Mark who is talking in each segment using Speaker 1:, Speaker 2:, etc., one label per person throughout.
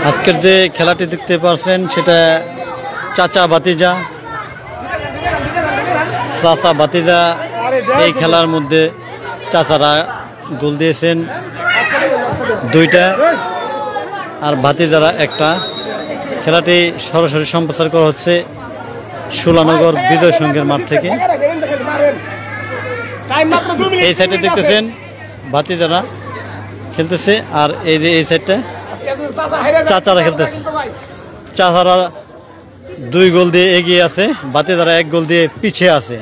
Speaker 1: আজকের যে খেলাটি দেখতে পাচ্ছেন সেটা চাচা ভাতিজা। চাচা ভাতিজা এই খেলার মধ্যে চাচারা গোল দিয়েছেন 2টা আর ভাতিজারা 1টা। খেলাটি সরাসরি সম্প্রচার করা হচ্ছে সুলানগর বিজয় সংঘের মাঠ থেকে। এই সাইডে দেখতেছেন ভাতিজারা খেলতেছে আর এই যে এই সাইডটা চাচারা খেলতেছে। চাচারা 2 গোল দিয়ে এগিয়ে আছে, ভাতিজারা 1 গোল দিয়ে পিছিয়ে আছে।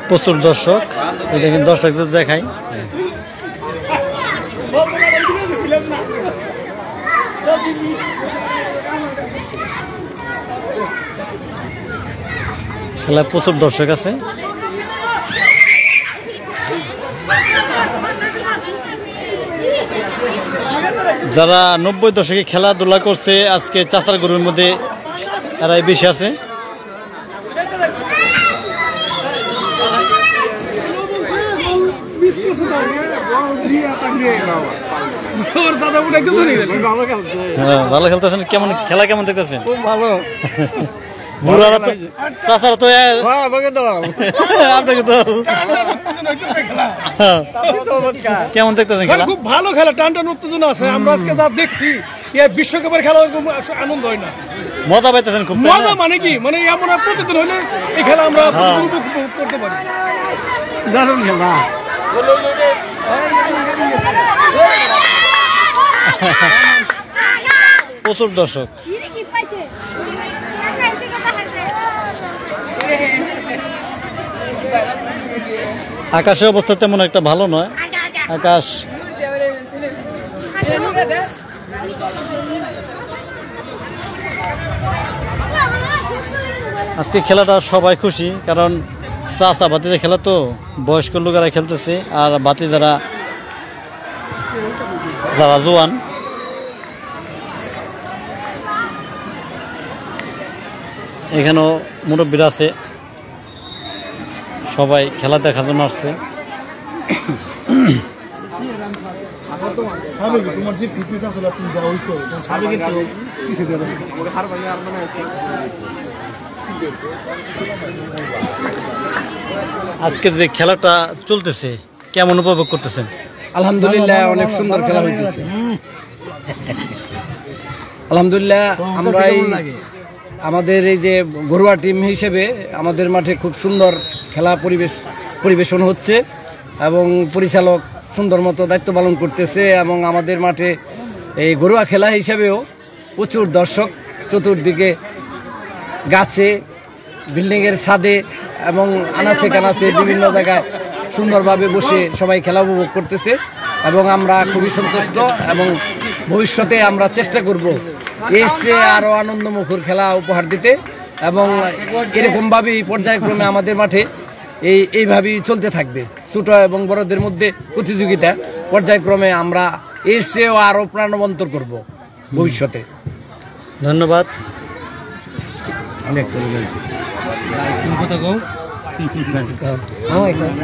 Speaker 1: প্রচুর দর্শক, দেখেন দর্শকদের দেখাই। খেলায় প্রচুর দর্শক আছে। যারা 90 দশকে খেলাধুলা করছে আজকে চাচার গরুর মধ্যে এরাই বেশি আছে। ভালো খেলতেছেন। কেমন খেলা কেমন দেখতেছেন?
Speaker 2: খুব ভালো।
Speaker 1: চাচারা তো আপনাকে তো কেমন দেখতেছেন খেলা?
Speaker 3: খুব ভালো খেলা, টান টান উত্তেজনা আছে। আমরা আজকে যা দেখছি বিশ্বকাপের খেলা আনন্দ হয় না,
Speaker 1: মজা পাইতেছেন খুব।
Speaker 3: মজা মানে কি, মানে এমন প্রতিদিন হলে এই খেলা আমরা করতে পারি।
Speaker 2: দারুণ খেলা।
Speaker 1: প্রচুর দর্শক। আকাশের অবস্থা তেমন একটা ভালো নয়। আকাশ আজকে খেলাটা সবাই খুশি, কারণ চাচা ভাতিজা খেলা তো বয়স্ক লোকেরা খেলতেছে আর বাতি যারা জোয়ান। এখানেও মুরব্বীরা আছে, সবাই খেলা দেখার জন্য আসছে। আজকের যে খেলাটা চলতেছে কেমন উপভোগ করতেছেন?
Speaker 2: আলহামদুলিল্লাহ, অনেক সুন্দর খেলা হইতেছে। আলহামদুলিল্লাহ, আমরা আমাদের এই যে ঘরোয়া টিম হিসেবে আমাদের মাঠে খুব সুন্দর খেলা পরিবেশন হচ্ছে এবং পরিচালক সুন্দর মতো দায়িত্ব পালন করতেছে এবং আমাদের মাঠে এই ঘরোয়া খেলা হিসেবেও প্রচুর দর্শক চতুর্দিকে, গাছে, বিল্ডিংয়ের ছাদে এবং আনাচে কানাচে বিভিন্ন জায়গায় সুন্দরভাবে বসে সবাই খেলা উপভোগ করতেছে এবং আমরা খুবই সন্তুষ্ট এবং ভবিষ্যতে আমরা চেষ্টা করব এর চেয়ে আরও আনন্দমুখর খেলা উপহার দিতে এবং এরকমভাবেই পর্যায়ক্রমে আমাদের মাঠে এইভাবেই চলতে থাকবে। ছোট এবং বড়দের মধ্যে প্রতিযোগিতা পর্যায়ক্রমে আমরা এর চেয়েও আরও প্রাণবন্তর করব ভবিষ্যতে।
Speaker 1: ধন্যবাদ।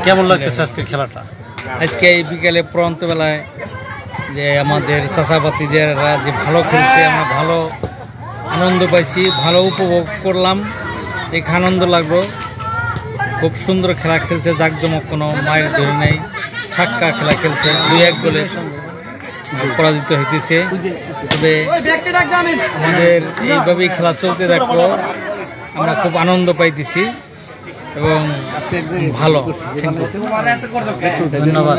Speaker 1: কেমন লাগতেছে আজকে খেলাটা?
Speaker 4: আজকে এই বিকেলে প্রান্তবেলায় যে আমাদের চাচাপাতিরা যে ভালো খেলছে, আমরা ভালো আনন্দ পাইছি, ভালো উপভোগ করলাম, এই আনন্দ লাগলো। খুব সুন্দর খেলা খেলছে, জাঁকজমক কোনো মায়ের ধরে নেই, ছাক্কা খেলা খেলছে, 2-1 গোলে পরাজিত হইতেছে। তবে আমাদের এইভাবেই খেলা চলতে থাকলো, আমরা খুব আনন্দ পাইতেছি এবং ভালো।
Speaker 1: ধন্যবাদ।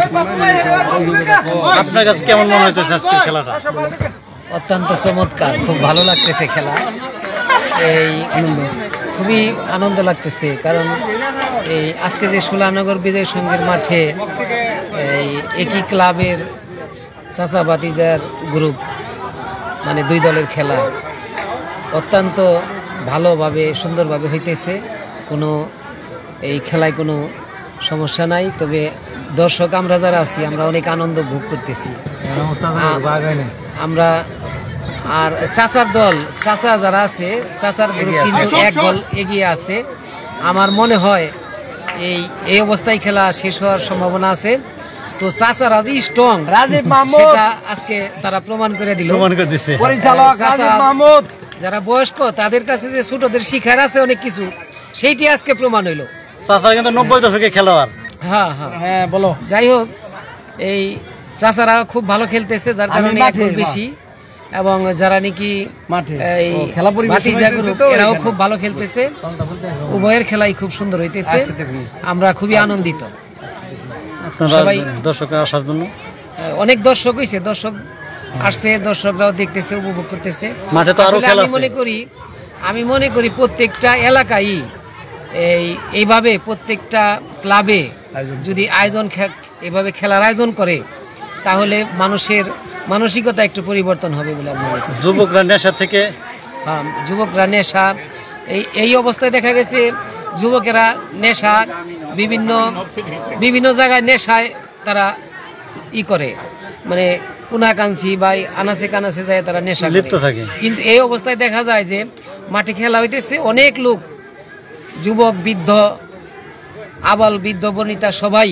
Speaker 1: আপনার কাছে কেমন মনে হইতেছে আজকে খেলাটা?
Speaker 5: অত্যন্ত চমৎকার, খুব ভালো লাগতেছে খেলা। এই খুবই আনন্দ লাগতেছে, কারণ এই আজকে যে সুলানগর বিজয় সংঘের মাঠে এই একই ক্লাবের চাচা ভাতিজার গ্রুপ মানে দুই দলের খেলা অত্যন্ত ভালোভাবে সুন্দরভাবে হইতেছে। কোনো এই খেলায় কোনো সমস্যা নাই, তবে দর্শক আমরা যারা আছি আমরা অনেক আনন্দ ভোগ করতেছি। আমরা আর চাচার দল, চাচা যারা আছে চাচার গ্রুপ কিন্তু 1 গোল এগিয়ে আছে। আমার মনে হয় এই অবস্থায় খেলা শেষ হওয়ার সম্ভাবনা আছে। তো চাচারা যে স্ট্রং সেটা আজকে তারা প্রমাণ করে দিল। যারা বয়স্ক তাদের কাছে যে ছোটদের শিখার আছে অনেক কিছু, সেইটি আজকে প্রমাণ হইল।
Speaker 1: চাচারা কিন্তু 90 দশকের খেলোয়াড়।
Speaker 5: হ্যাঁ হ্যাঁ হ্যাঁ, বলো। যাই হোক, এই চাচারা খুব ভালো খেলতেছে, যার কারণে এখন বেশি, এবং যারা নাকি এরাও খুব ভালো খেলতেছে। উভয়ের খেলাই খুব সুন্দর হইতেছে, আমরা খুবই আনন্দিত। সবাই
Speaker 1: দর্শকরা আসার জন্য
Speaker 5: অনেক দর্শক হয়েছে, দর্শক আসছে, দর্শকরাও দেখতেছে, উপভোগ করতেছে।
Speaker 1: মাঠে তো আরো খেলা আছে।
Speaker 5: আমি মনে করি প্রত্যেকটা এলাকায় এইভাবে প্রত্যেকটা ক্লাবে যদি এভাবে খেলার আয়োজন করে তাহলে মানুষের মানসিকতা একটু পরিবর্তন হবে বলে আমি মনে করি।
Speaker 1: যুবকরা নেশা থেকে,
Speaker 5: যুবকরা নেশা, এই অবস্থায় দেখা গেছে যুবকেরা নেশা বিভিন্ন জায়গায় নেশায় তারা করে, মানে কোনাকাঞ্চি বা আনাচে কানাচে যায় তারা নেশা লিপ্ত থাকে। কিন্তু এই অবস্থায় দেখা যায় যে মাঠে খেলা হইতেছে, অনেক লোক, যুবক, বৃদ্ধ, আবাল বৃদ্ধ বনিতা সবাই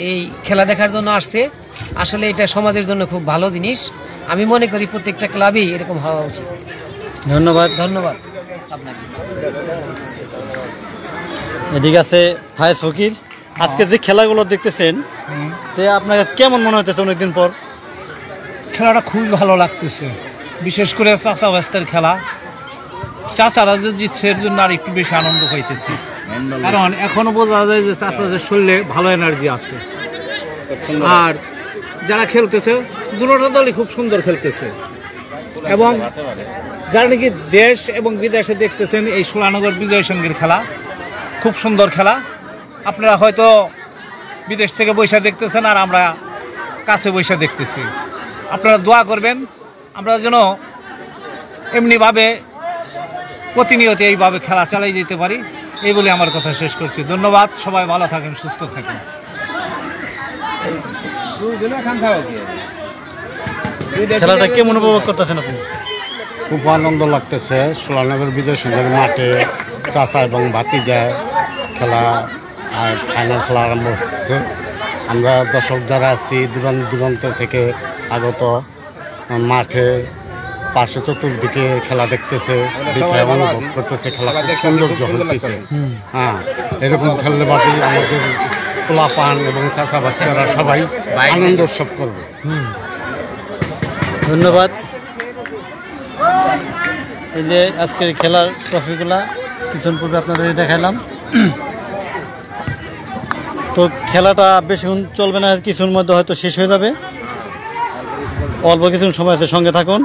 Speaker 5: এই খেলা দেখার জন্য আসছে। আসলে এটা সমাজের জন্য খুব ভালো জিনিস। আমি মনে করি প্রত্যেকটা ক্লাবেই এরকম হওয়া উচিত।
Speaker 1: ধন্যবাদ।
Speaker 5: ধন্যবাদ আপনাকে।
Speaker 1: এদিকে আছে ফায়েজ ফকির। আজকে যে খেলাগুলো দেখতেছেন, আপনার কাছে কেমন মনে হইতেছে অনেকদিন পর?
Speaker 6: খেলাটা খুবই ভালো লাগতেছে, বিশেষ করে চাচা বাস্তার খেলা। চাচারা যে জিতছে এর জন্য আর একটু বেশি আনন্দ পাইতেছি, কারণ এখনো বোঝা যায় যে চাচাদের শরীরে ভালো এনার্জি আছে। আর যারা খেলতেছে দুটো দলই খুব সুন্দর খেলতেছে, এবং যারা নাকি দেশ এবং বিদেশে দেখতেছেন এই সোলানগর বিজয় সঙ্গীর খেলা খুব সুন্দর খেলা। আপনারা হয়তো বিদেশ থেকে বৈশা দেখতেছেন আর আমরা কাছে বৈশা দেখতেছি। আপনারা দোয়া করবেন আমরা যেন এমনিভাবে প্রতিনিয়ত এইভাবে খেলা চালিয়ে যেতে পারি, এই বলে আমার কথা শেষ করছি। ধন্যবাদ, সবাই ভালো থাকেন, সুস্থ থাকেন।
Speaker 1: খেলাটা কেমন উপভোগ করতেছেন আপনি?
Speaker 7: খুব আনন্দ লাগতেছে। সোলানগর বিজয় সঙ্গের মাঠে চাচা এবং ভাতিজা খেলা, আর ফাইনাল খেলা আরম্ভ হচ্ছে। আমরা দর্শক যারা আছি দূরান্ত থেকে আগত, মাঠে পাশে চতুর্দিকে খেলা দেখতেছে, দেখে অনুভব করতেছে খেলা খুব সৌন্দর্য হইতেছে। হ্যাঁ, এরকম খেললে বাদে আমাদের পোলাপান এবং চাচা বাচ্চারা সবাই আনন্দ উৎসব করবে।
Speaker 1: ধন্যবাদ। এই যে আজকের খেলার ট্রফিগুলা কিছুক্ষণ পূর্বে আপনাদের দেখালাম। তো খেলাটা বেশিক্ষণ চলবে না, কিছুর মধ্যে হয়তো শেষ হয়ে যাবে। অল্প কিছুক্ষণ সময় আছে, সঙ্গে থাকুন।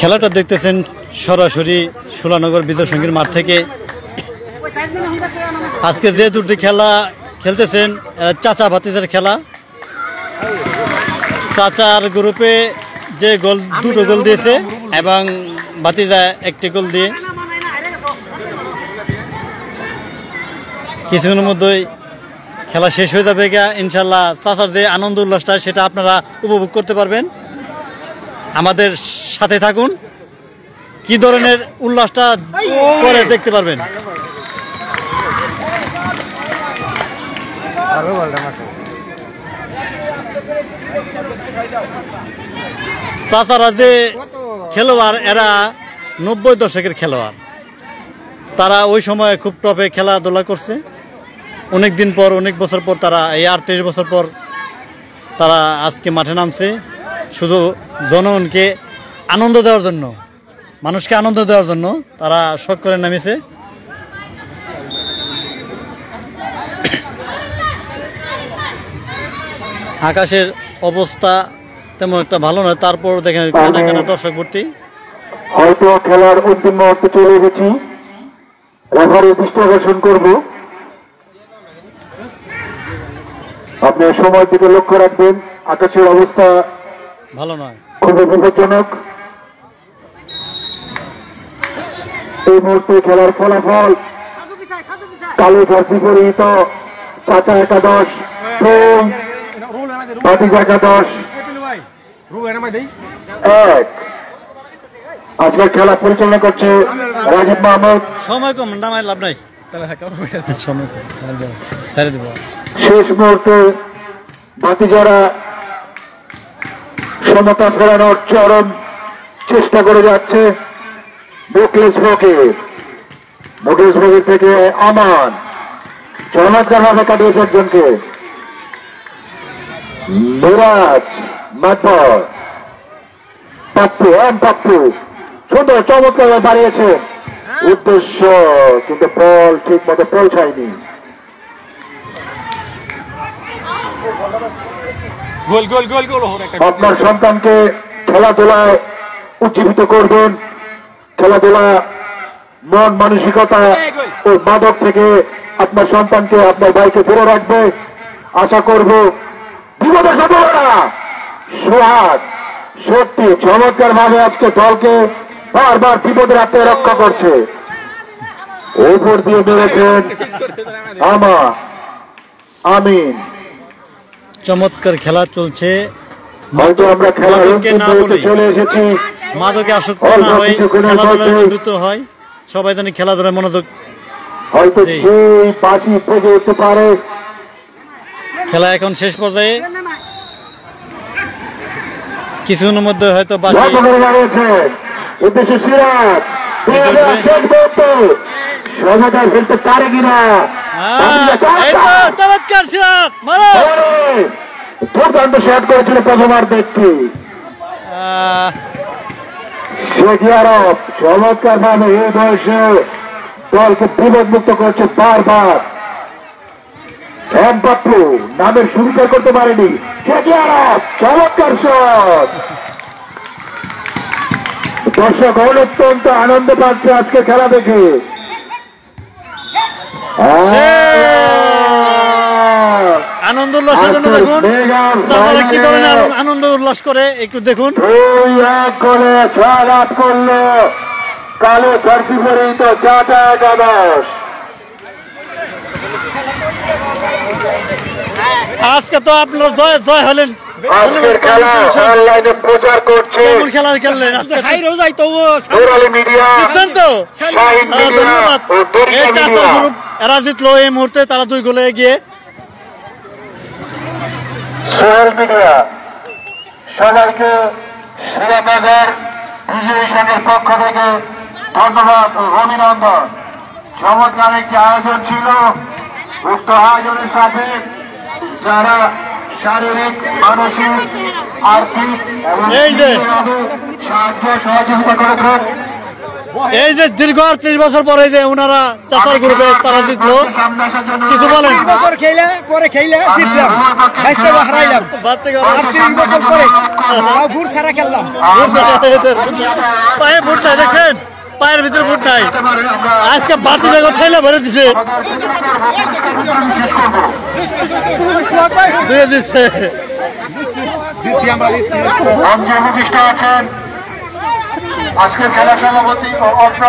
Speaker 1: খেলাটা দেখতেছেন সরাসরি সোলানগর বিজয় সঙ্গীর মাঠ থেকে। আজকে যে দুটি খেলা খেলতেছেন চাচা ভাতিজার খেলা। চাচার গ্রুপে যে দুটো গোল দিয়েছে এবং ভাতিজা একটি গোল দিয়ে কিছুক্ষণের মধ্যেই খেলা শেষ হয়ে যাবে। ইনশাল্লাহ চাচার যে আনন্দ উল্লাসটা সেটা আপনারা উপভোগ করতে পারবেন। আমাদের সাথে থাকুন, কি ধরনের উল্লাসটা পরে দেখতে পারবেন। চাচারা যে খেলোয়াড়, এরা 90 দশকের খেলোয়াড়। তারা ওই সময় খুব টপে খেলাধুলা করছে। অনেক দিন পর, অনেক বছর পর, তারা এই 38 বছর পর তারা আজকে মাঠে নামছে শুধু জনগণকে আনন্দ দেওয়ার জন্য, মানুষকে আনন্দ দেওয়ার জন্য তারা শখ করে নামেছে। আকাশের অবস্থা তেমন একটা ভালো নয়, তারপর দেখেন কানা কানা দর্শক ভর্তি।
Speaker 8: হয়তো খেলার অন্তিম মুহূর্তে চলে এসেছি, রেফারির দৃষ্টি আকর্ষণ করব, আপনি সময়ের দিকে লক্ষ্য রাখবেন। আকাশের অবস্থা
Speaker 1: ভালো নয়,
Speaker 8: খুবই বিপজ্জনক। এই মুহূর্তে খেলার ফলাফল কালো জার্সি পরিহিত চাচা একাদশ ভাতিজা একাদশ 1। আজকের খেলা পরিচালনা করছে রাজীব মাহমুদ।
Speaker 1: সময় কম, নামায় লাভ নাই, সময় কম, ছেড়ে দেব।
Speaker 8: শেষ মুহূর্তে ভাতিজারা সমতা ফেরানোর চরম চেষ্টা করে যাচ্ছে। মুকেশ ফকির থেকে আমান চমৎকার ভাবে কাটিয়েছে একজনকে। মিরাজ মাতবর পাপ্পু সুন্দর চমৎকার বাড়িয়েছে উদ্দেশ্য, কিন্তু বল ঠিক মতো পৌঁছায়নি। আপনার সন্তানকে খেলাধুলায় উজ্জীবিত করবেন, খেলাধুলা মন মানসিকতা ও মাদক থেকে আপনার সন্তানকে আপনার ভাইকে দূরে রাখবে। আশা করব বিপদে সফলতা। সোহাগ সত্যি চমৎকার ভাবে আজকে দলকে বারবার বিপদের হাত থেকে রক্ষা করছে। উপর দিয়ে মেরেছেন আমিন।
Speaker 1: চমৎকার খেলা চলছে,
Speaker 8: হয়তো আমরা খেলার চলে এসেছি,
Speaker 1: মাদকে আসক্ত না হয়, খেলাধুলায় নিবৃত্ত হয়, সবাই জানি খেলাধুলায় মনোযোগ।
Speaker 8: হয়তো সেই বাঁশি বেজে উঠতে পারে।
Speaker 1: খেলা এখন শেষ পর্যায়ে, কিছুক্ষণের মধ্যে হয়তো বাঁশি
Speaker 8: উদ্দেশ্য সিরাজ শেষ মুহূর্তে সমতায় ফেলতে পারে কিনা।
Speaker 1: চমৎকার সিরাজ মারো,
Speaker 8: দুর্দান্ত শট করেছিল প্রথমার্ধে একটি। সৌদি আরব চমৎকার ভাবে এই বয়সে দলকে বিপদমুক্ত করছে বারবার। এমবাপ্পে নামের সুবিচার করতে পারেনি। সৌদি আরব চমৎকার শট। দর্শক অত্যন্ত আনন্দ পাচ্ছে আজকে খেলা দেখে।
Speaker 1: আনন্দ উল্লাসের জন্য দেখুন তারা কি ধরনের আনন্দ উল্লাস করে, একটু দেখুন।
Speaker 8: 2-1 করে জয়লাভ করলো কালো জার্সি পরিহিত চাচা একাদশ।
Speaker 1: আজকে তো আপনারা জয় হলেন।
Speaker 8: আজকের খেলা অনলাইনে প্রচার করছে।
Speaker 1: কেমন খেলা খেললেন আজকে?
Speaker 8: নুরালী মিডিয়া,
Speaker 1: তো
Speaker 8: শাহিন মিডিয়া
Speaker 1: ধন্যবাদ।
Speaker 8: ও দরিয়া
Speaker 1: এই চাচার
Speaker 8: মিডিয়া।
Speaker 1: গ্রুপ এরা জিতলো এই মুহূর্তে, তারা 2 গোলে এগিয়ে।
Speaker 8: সোহেল মিডিয়া সবাইকে শ্রীরামনগর বিজয়ী সংঘের পক্ষ থেকে ধন্যবাদ ও অভিনন্দন। চমৎকার একটি আয়োজন ছিল। উক্ত আয়োজনের সাথে যারা শারীরিক, মানসিক, আর্থিক এবং সাহায্য সহযোগিতা করেছেন,
Speaker 1: এই যে দীর্ঘ 38 বছর পরে যে ওনারা চাচার গ্রুপে তারা জিতলো, কিছু বলেন?
Speaker 2: পরে খেলে জিতলাম, হারাইলাম, 38 বছর পরে ভোর ছাড়া খেললাম।
Speaker 1: পায়ে ভোট নাই, দেখেন পায়ের ভিতরে ভোট নাই। আজকে বাতি জায়গা ঠেলে ভরে দিছে, দিয়ে দিচ্ছে।
Speaker 8: আছেন আজকের খেলা সভাপতি ও অত্র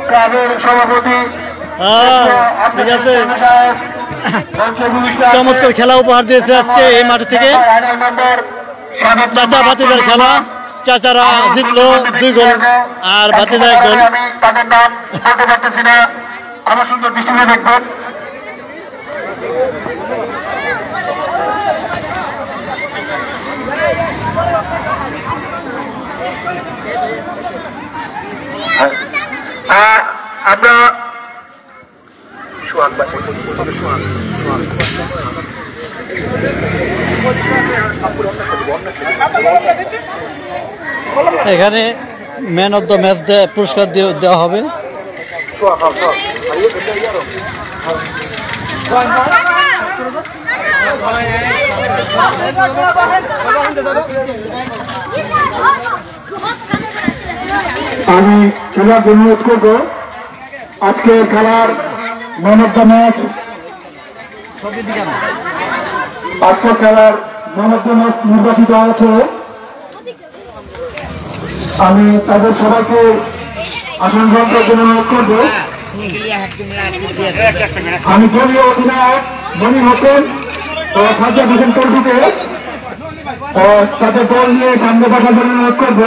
Speaker 8: ক্লাবের সভাপতি।
Speaker 1: ঠিক আছে, চমৎকার খেলা উপহার দিয়েছে আজকে এই মাঠ থেকে। চাচা ভাতিজার খেলা, চাচারা জিতলো 2 গোল আর ভাতিজা 1 গোল।
Speaker 8: আমি তাদের নাম বলতে পারতেছি না, আমার সুন্দর দৃষ্টিতে দেখবেন। আমরা
Speaker 1: এখানে ম্যান অফ দ্য ম্যাচ পুরস্কার দেওয়া হবে।
Speaker 8: আমি খেলার অনুরোধ করব আজকের খেলার ম্যান অফ দ্য ম্যাচ, আজকের খেলার ম্যান অফ দ্য ম্যাচ নির্বাচিত হয়েছে। আমি তাদের সবাইকে আসন গ্রহণ করার জন্য অনুরোধ করব। আমি দলীয় অধিনায়ক মনির হোসেন ও সাজ্জাদ হোসেন টুটুকে তাদের দল নিয়ে সামনে বসার জন্য অনুরোধ করব।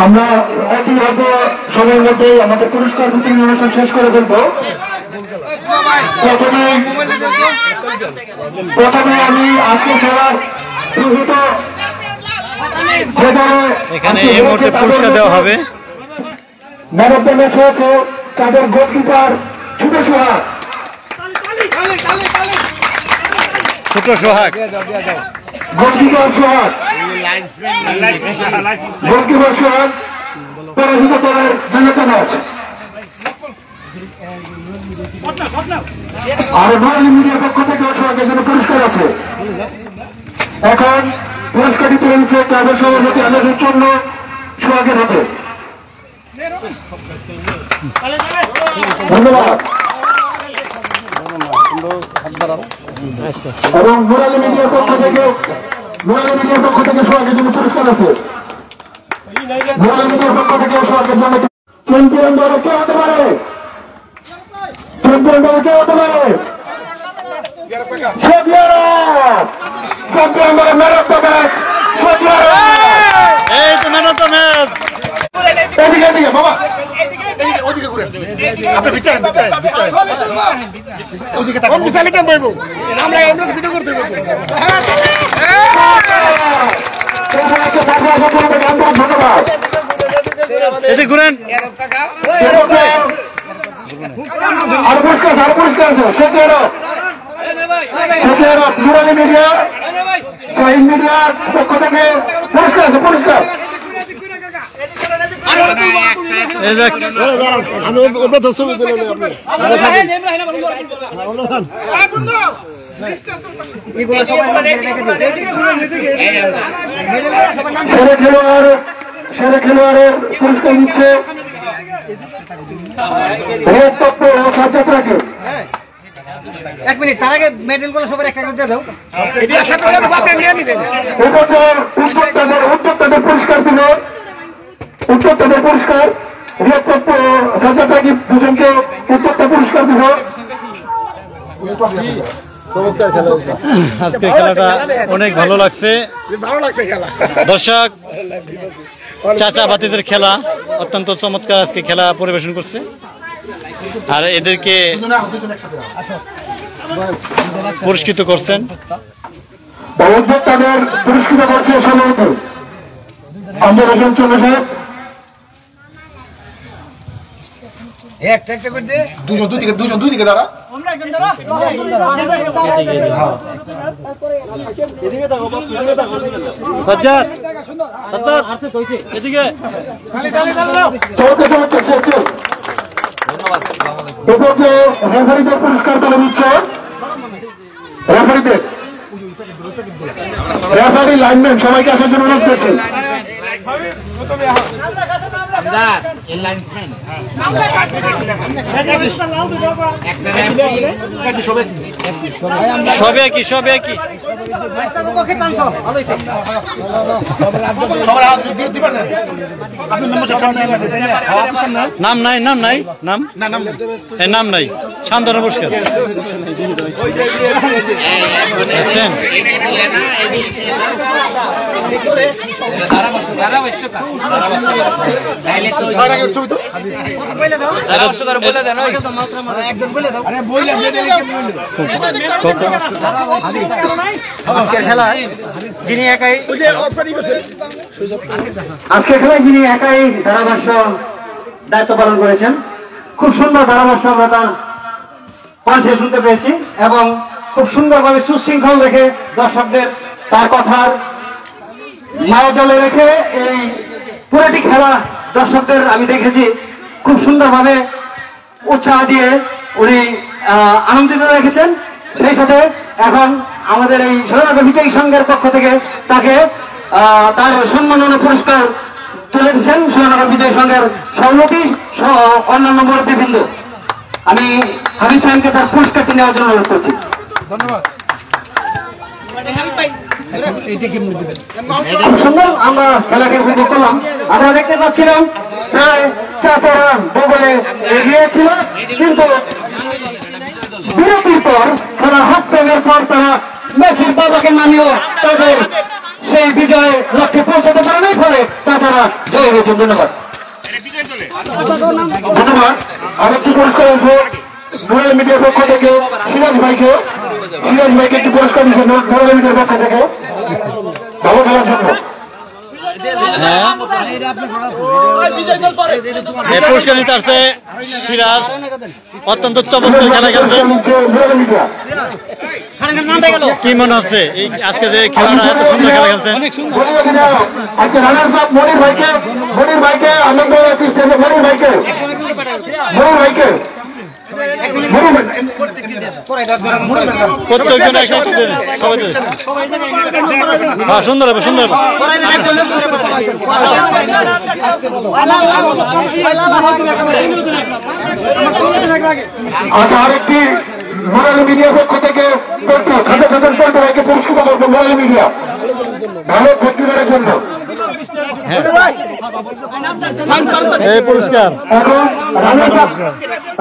Speaker 8: আমরা একই হয়তো সময়ের মধ্যে আমাদের পুরস্কার বিতরণ অনুষ্ঠান শেষ করে ফেলবো। প্রথমে আমি আজকে খেলার
Speaker 1: এখানে এই মুহূর্তে পুরস্কার দেওয়া হবে।
Speaker 8: ম্যান অফ দ্য ম্যাচ হয়েছে তাদের গোলকিপার ছোট সোহাগ। গোলকিপার সোহাগ পরাজিত দলের ম্যান অফ দ্য ম্যাচ। আর নয়ালী মিডিয়ার পক্ষ থেকে সোহাগের জন্য পুরস্কার আছে। এখন পুরস্কারটি তুলে দিচ্ছে ক্লাবের সভাপতি আলোচনার জন্য সোহাগের হাতে। ধন্যবাদ। এবং নয়ালী মিডিয়ার পক্ষ থেকে সোহাগের জন্য পুরস্কার আছে। নয়ালী মিডিয়ার পক্ষ থেকে সোহাগের জন্য চ্যাম্পিয়ন দলে কে হতে পারে? চ্যাম্পিয়ন দলে কে হতে পারে? চ্যাম্পিয়ন দলে ম্যান অফ দ্য ম্যাচ
Speaker 1: এই তো ম্যান অফ দ্য ম্যাচ।
Speaker 8: এদিকে বাবা, ওদিকে ঘুরে আপনি ভিতরে ওদিকে তাকান। আমরা ভিডিও করতে ধন্যবাদ।
Speaker 1: এদিকে ঘুরেন।
Speaker 8: আর পুরস্কার আছে সেকেন্ড নুরালী মিডিয়া, শাহিন মিডিয়ার পক্ষ থেকে পুরস্কার আছে। পুরস্কার সেরা খেলোয়াড়ের পুরস্কার দিচ্ছে সাজ্জাদকে।
Speaker 2: 1 মিনিট, তার আগে মেডেল গুলো সবার একটা দিয়ে দাও।
Speaker 8: উদ্যোক্তাদের পুরস্কার দিল। উদ্যোক্তাদের পুরস্কার সাজ্জাদকে দুজনকে উদ্যোক্তা পুরস্কার দিল।
Speaker 1: আজকে খেলাটা অনেক ভালো লাগছে। দর্শক চাচা বাতিদের খেলা অত্যন্ত চমৎকার আজকে খেলা পরিবেশন করছে। আর এদেরকে পুরস্কৃত করছেন।
Speaker 8: উদ্যোক্তাদের পুরস্কৃত করছে সভাপতি আন্দোলন হোসেন চন্দ্রশেখর। দুই দিকে দাঁড়া।
Speaker 1: সাজ্জাদ এদিকে
Speaker 8: রেফারিদের পুরস্কার তুলে দিচ্ছে। রেফারিদের রেফারি লাইনম্যান সবাইকে আসার জন্য অনুরোধ করছি।
Speaker 1: সবে কি নাম নাই শান্তনু পুরস্কার।
Speaker 2: আজকের খেলায় যিনি একাই ধারাভাষ্য দায়িত্ব পালন করেছেন। খুব সুন্দর ধারাভাষ্য আমরা তার কণ্ঠে শুনতে পেয়েছি এবং খুব সুন্দরভাবে সুশৃঙ্খল রেখে দর্শকদের তার কথার মায়া জলে রেখে এই পুরোটি খেলা দর্শকদের আমি দেখেছি খুব সুন্দরভাবে উৎসাহ দিয়ে উনি আনন্দিত রেখেছেন। সেই সাথে এখন আমাদের এই স্বাধীনতা বিজয়ী সংঘের পক্ষ থেকে তাকে তার সম্মাননা পুরস্কার
Speaker 9: তুলে দিচ্ছেন সুরেন্দ্রনগর বিজয় সংঘের সভাপতি সহ অন্যান্য মুরব্বীবৃন্দ। আমি হাবিব সাহেবকে তার পুরস্কারটি নেওয়ার জন্য অনুরোধ করছি।
Speaker 2: ধন্যবাদ।
Speaker 9: খুব সুন্দর আমরা খেলাকে উপভোগ করলাম। আমরা দেখতে পাচ্ছিলাম প্রায় 4 রান বলে এগিয়ে ছিল, কিন্তু বিরতির পর খেলার হাত প্রেমের পর তারা মেসির বাবাকে মানিয়েও তাদের সেই বিজয়ে লক্ষ্যে পৌঁছাতে পারে নাই, ফলে তাছাড়া জয় হয়েছে। ধন্যবাদ। ধন্যবাদ। আরেকটি পুরস্কার আছে নোরাল মিডিয়ার পক্ষ থেকে সিরাজ ভাইকে একটি পুরস্কার দিচ্ছে নোরাল মিডিয়ার পক্ষ থেকে ভালো খেলার জন্য।
Speaker 1: এই পুরস্কার নিতে আসছে সিরাজ, অত্যন্ত চমৎকার খেলা খেলছে। কি মনে হচ্ছে এই আজকে যে খেলাটা এত সুন্দর খেলা খেলছেন?
Speaker 8: আজকে রানার্স আপ মনির ভাইকে আনন্দ রাখছি স্টেজে। মনির ভাইকে
Speaker 1: প্রত্যেকজন হ্যাঁ সুন্দর হবে, সুন্দর হবে।
Speaker 8: আচ্ছা, আরেকটি মোরাল মিডিয়ার পক্ষ থেকে ভাইকে পুরস্কৃত করবো। মোরাল মিডিয়া ভালো বক্তৃতার জন্য
Speaker 1: এই পুরস্কার
Speaker 8: এখন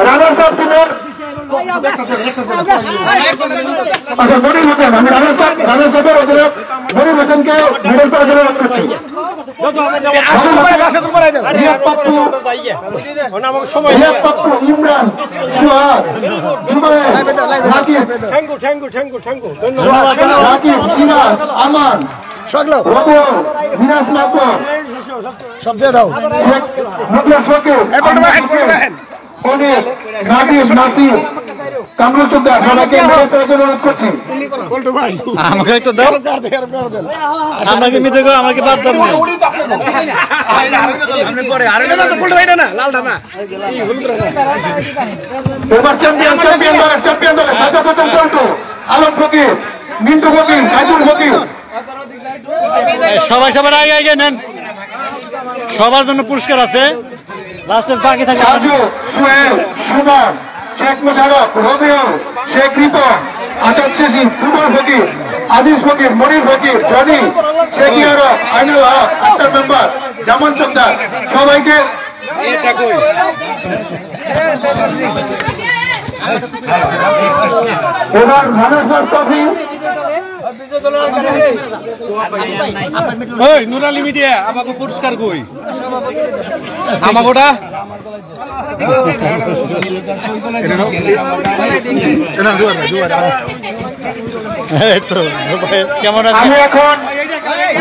Speaker 8: রানার্স আপ টিমের আচ্ছা মনির হোসেন, আমি রানার্স আপের অধিনায়ক মনির হোসেনকে মেডেল পাওয়ার জন্য অনুরোধ করছি। পাপ্পু, ইমরান, সুহাগ, জুবায়ের, রাকিব, সিরাজ, আমান, রবুল, মিরাজ মাকবর, মুখলেস ফকির, অনেক, নাদিম, নাসির, কামরুল চৌধুরী, সবাইকে অনুরোধ করছি।
Speaker 1: আমাকে একটু দাও, আমাকে মিটে গো, আমাকে বাদ দাও।
Speaker 8: এবার চ্যাম্পিয়ন দলে সাজাদ হোসেন পল্টু, আলম ফকির, মিন্টু ফকির, সাইদুল ফকির।
Speaker 1: সবাই আগে আগে নেন, সবার জন্য পুরস্কার আছে। লাস্টের বাকি থাকে
Speaker 8: সাজু, সোহেল, সুমন, শেখ মোশারফ, রবিউ, শেখ রিপন, আসাদ শেষি, ফুটবল ফকির, আজিজ ফকির, মনির ফকির, জনি, শেখ ইয়ারব, আইনুল হক, আক্তার মেম্বার, জামান চন্দার, সবাইকে এবার runners up trophy
Speaker 6: Nurali media আমাকে পুরস্কার কই আমাকে ওটা
Speaker 1: কেমন আছে?
Speaker 8: আমি এখন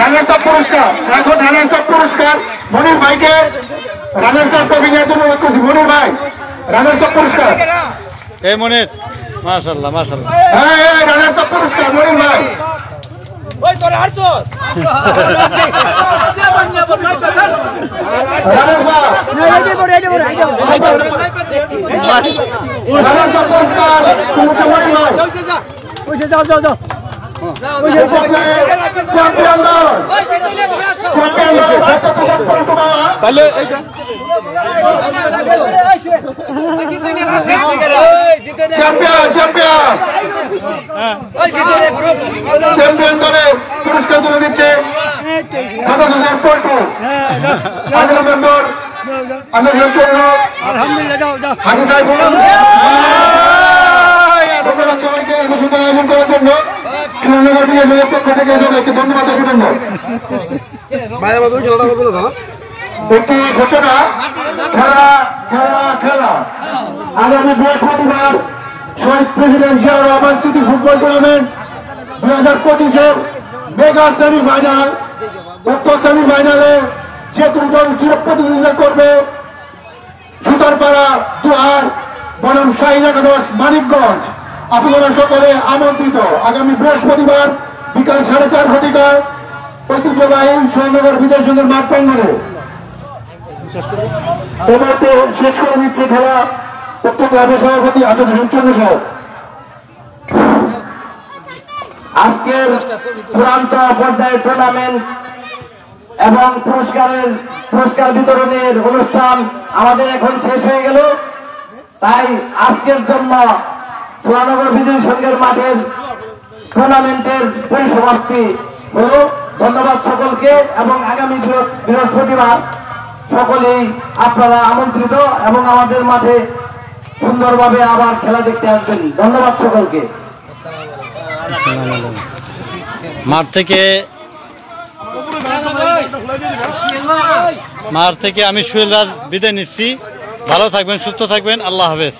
Speaker 8: রানার্স আপ পুরস্কার মনির ভাইকে রানার্স আপ ট্রফি নিয়ে অনুরোধ করছি। মনির ভাই, রানার্স আপ পুরস্কার।
Speaker 1: এই মনির, মাশাআল্লাহ মাশাআল্লাহ।
Speaker 8: হ্যাঁ, রানার্স আপ পুরস্কার মনির ভাই। চ্যাম্পিয়ন দলে পুরস্কার তুলে দিচ্ছে সাজাদ হোসেন পল্টু, আমির মেম্বার আমির হোসেন, হাজি সাইফুল। ধন্যবাদ সবাইকে এত সুন্দর আয়োজন করার জন্য। সুরেন্দ্রনগর বিজয়ের পক্ষ থেকে সবাইকে ধন্যবাদ অভিনন্দন। একটি ঘোষণা, খেলা আগামী বৃহস্পতিবার শহীদ president Ziaur Rahman city football tournament 2025-এর মেগা সেমিফাইনাল। উক্ত সেমিফাইনালে যে দুটি দল চিরপ্রতিদ্বন্দ্বিতা করবে সুতারপাড়া, দুহার বনাম শাহীন একাদশ, মানিকগঞ্জ। আপনারা সকলে আমন্ত্রিত। আগামী বৃহস্পতিবার বিকাল 4:30 ঘটিকায় ঐতিহ্যবাহী সুরেন্দ্রনগর বিজয় সংঘের মাঠ প্রাঙ্গণে। এবারে শেষ করে দিচ্ছে খেলা উক্ত ক্লাবের সভাপতি আজাদ হোসেন চন্দ্র সাহেব।
Speaker 9: আজকের চূড়ান্ত পর্যায়ের টুর্নামেন্ট
Speaker 2: এবং পুরস্কার বিতরণের অনুষ্ঠান আমাদের এখন শেষ হয়ে গেল। তাই আজকের জন্য সোনানগর বিজয় সংঘের মাঠের টুর্নামেন্টের পরিসমাপ্তি হলো। ধন্যবাদ সকলকে, এবং আগামী বৃহস্পতিবার সকলেই আপনারা আমন্ত্রিত এবং আমাদের মাঠে সুন্দরভাবে আবার খেলা দেখতে আসবেন। ধন্যবাদ সকলকে।
Speaker 1: মাঠ থেকে আমি সুহেল রাজ বিদায় নিচ্ছি। ভালো থাকবেন, সুস্থ থাকবেন। আল্লাহ হাফেজ।